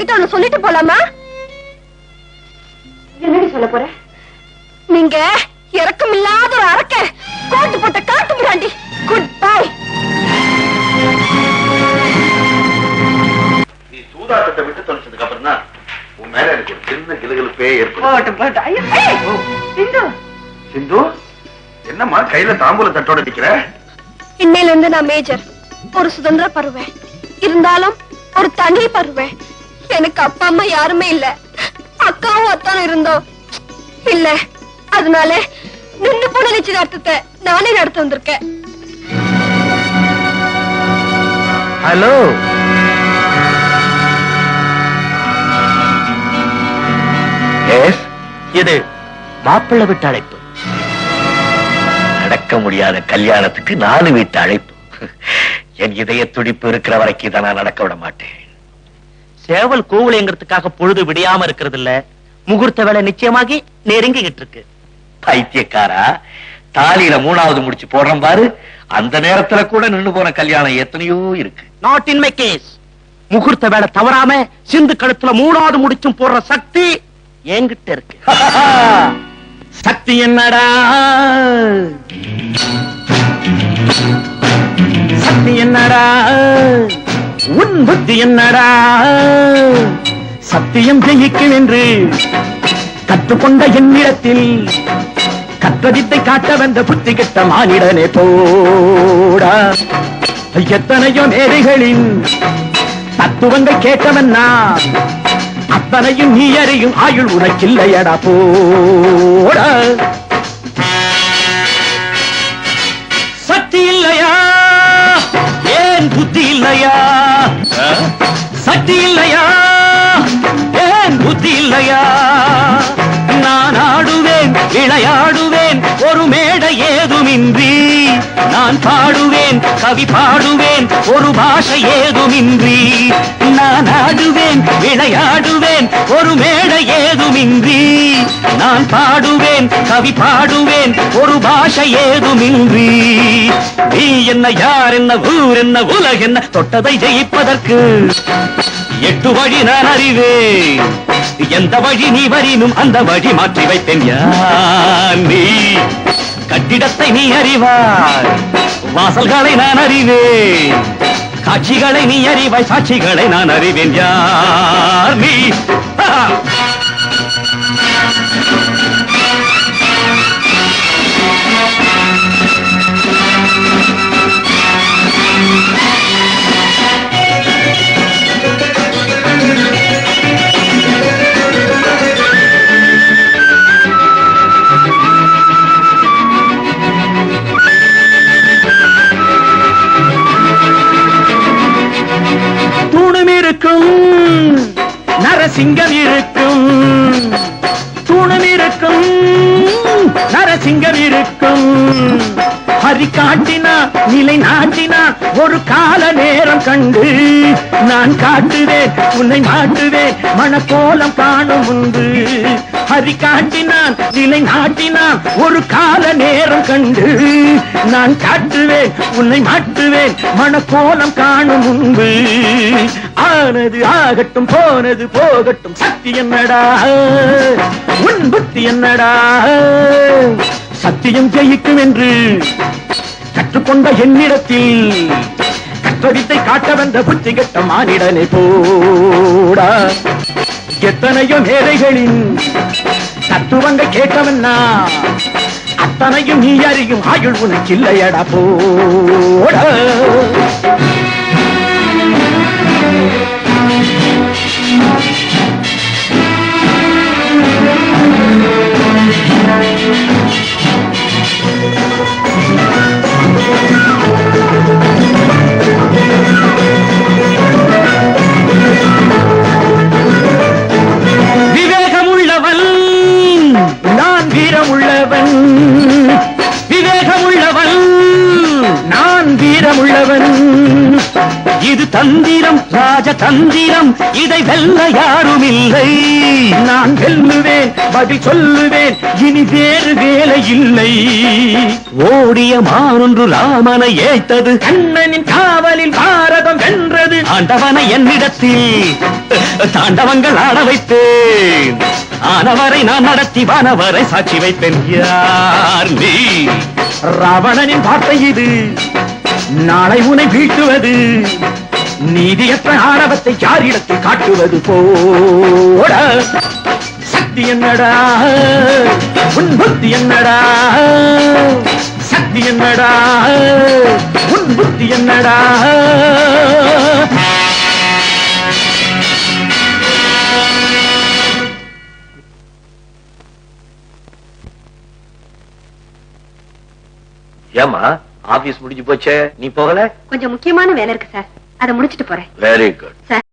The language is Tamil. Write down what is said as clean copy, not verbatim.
உங்ககிட்ட ஒண்ணு சொல்லிட்டு போலாமா? என்னடி சொல்ல போற? நீங்க இறக்கமில்லாத ஒரு அரக்க கோட்டு போட்ட காட்டு மிராண்டி. Good bye. நீ சூதாட்டத்தை விட்டு தொலைச்சதுக்கு அப்புறம் தான் உன் மேல எனக்கு ஒரு சின்ன கிளுகிழப்பே ஏற்படும். சிந்து, என்னம்மா கையில தாம்பூல தட்டோட நிக்கிற? இன்னையில இருந்து நான் மேஜர். ஒரு சுதந்திர பருவேன். இருந்தாலும் ஒரு தனி பருவேன். எனக்கு அப்பா அம்மா யாருமே இல்ல. அக்காவும் அத்தானும் இருந்தோம் இல்ல. அதனால நின்று போன நிச்சயதார்த்தத்தை நானே நடத்த வந்திருக்கேன். ஹலோ, இது மாப்பிள்ளை வீட்டு அழைப்பு. நடக்க முடியாத கல்யாணத்துக்கு 4 வீட்டு அழைப்பு. என் இதய துடிப்பு இருக்கிற வரைக்கும் இதை நான் நடக்க விட மாட்டேன். சேவல் கோவிலைங்கிறதுக்காக பொழுது விடியாம இருக்கிறது இல்ல. முகூர்த்த வேலை நிச்சயமாகி நெருங்கிக்கிட்டு இருக்கு. பைத்தியக்காரா, தாலியில 3வது முடிச்சு போடுறேன் பாரு. அந்த நேரத்துல கூட நின்னு போன கல்யாணம் எத்தனையோ இருக்கு. Not in my case. முகூர்த்த வேலை தவறாம சிந்து கழுத்துல 3வது முடிச்சும் போடுற சக்தி என்கிட்ட இருக்கு. சக்தி என்னடா? சக்தி என்னடா? உன் புத்தி என்னடா? சத்தியம் ஜெயிக்கும் என்று கற்றுக்கொண்ட என்னிடத்தில் கற்றதித்தை காட்ட வந்த புத்தி கெட்ட மானிடனே போடா. எத்தனையோ மேதைகளின் தத்துவங்கள் கேட்டவன்னா அத்தனையும் நீ அறியும் ஆயுள் உனக்கில்லையடா போடா. சக்தி இல்லையா? ஏன் புத்தி இல்லையா? சக்தி இல்லையா? ஏன் புத்தி இல்லையா? நான் ஆடுவேன், விளையாடுவேன், ஒரு மேடை ஏதுமின்றி. நான் பாடுவேன், கவி பாடுவேன், ஒரு பாஷை ஏதுமின்றி. நான் ஆடுவேன், விளையாடுவேன், ஒரு மேடை ஏதுமின்றி. நான் பாடுவேன், கவி பாடுவேன், ஒரு பாஷை ஏதுமின்றி. நீ என்ன, யார் என்ன, ஊர் என்ன, உலக என்ன, தொட்டதை ஜெயிப்பதற்கு 8 வழி நான் அறிவேன். எந்த வழி நீ வரினும் அந்த வழி மாற்றி வைத்தேன். நீ கட்டிடத்தை நீ அறிவாய், வாசல்களை நான் அறிவேன். காட்சிகளை நீ அறிவாய், சாட்சிகளை நான் அறிவேன். யார் நீ? நரசிங்கம் இருக்கும், தூணம் இருக்கும், நரசிங்கம் இருக்கும். ஹரி காட்டினா, நிலை நாட்டினா, ஒரு கால நேரம் கண்டு நான் காட்டுவேன், உன்னை மாட்டுவேன், மணக்கோலம் காணும் முன்பு. ஹரி காட்டினான், நிலை நாட்டினான், ஒரு கால நேரம் கண்டு நான் காட்டுவேன், உன்னை மாட்டுவேன், மணக்கோலம் காணும் முன்பு. ஆனது ஆகட்டும், போனது போகட்டும், சக்தி என்னடா, உன் புத்தி என்னடா? சத்தியம் ஜெயிக்கும் என்று கற்றுக்கொண்ட என்னிடத்தில் கற்றதித்தை காட்ட வந்த புத்தி கெட்ட மானிடனை போடா. எத்தனையோ மேதைகளின் தத்துவங்கள் கேட்டவன்னா அத்தனையும் நீ அறியும் ஆயுள் உனக்கு இல்லையடா போடா. விவேகமுள்ளவன் நான், வீரமுள்ளவன். விவேகமுள்ளவன் நான், வீரமுள்ளவன். இது தந்திரம், ராஜ தந்திரம், இதை வெல்ல யாரும் இல்லை. நான் வெல்லுவேன், பதில் சொல்லுவேன், இனி வேறு வேலை இல்லை. ஓடிய மானொன்று ராமனை ஏய்த்தது, கண்ணனின் காவலில் பாரதம் வென்றது. ஆண்டவனை என்னிடத்தில் தாண்டவங்கள் ஆட வைத்தேன், ஆனவரை நான் நடத்தி வானவரை சாட்சி வைப்பேன். யார் நீ? ராவணனின் வார்த்தை இது, நாளை உனை வீழ்த்துவது. நீதியற்ற ஆணவத்தை யாரிடத்தில் காட்டுவது? போட சக்தி என்னடா, உன் புத்தி என்னடா? சக்தி என்னடா, உன் புத்தி என்னடா? ஏமா ஆபீஸ் முடிஞ்சு போச்சே, நீ போகல? கொஞ்சம் முக்கியமான வேலை இருக்கு சார், அதை முடிச்சிட்டு போறேன். Very good. சார்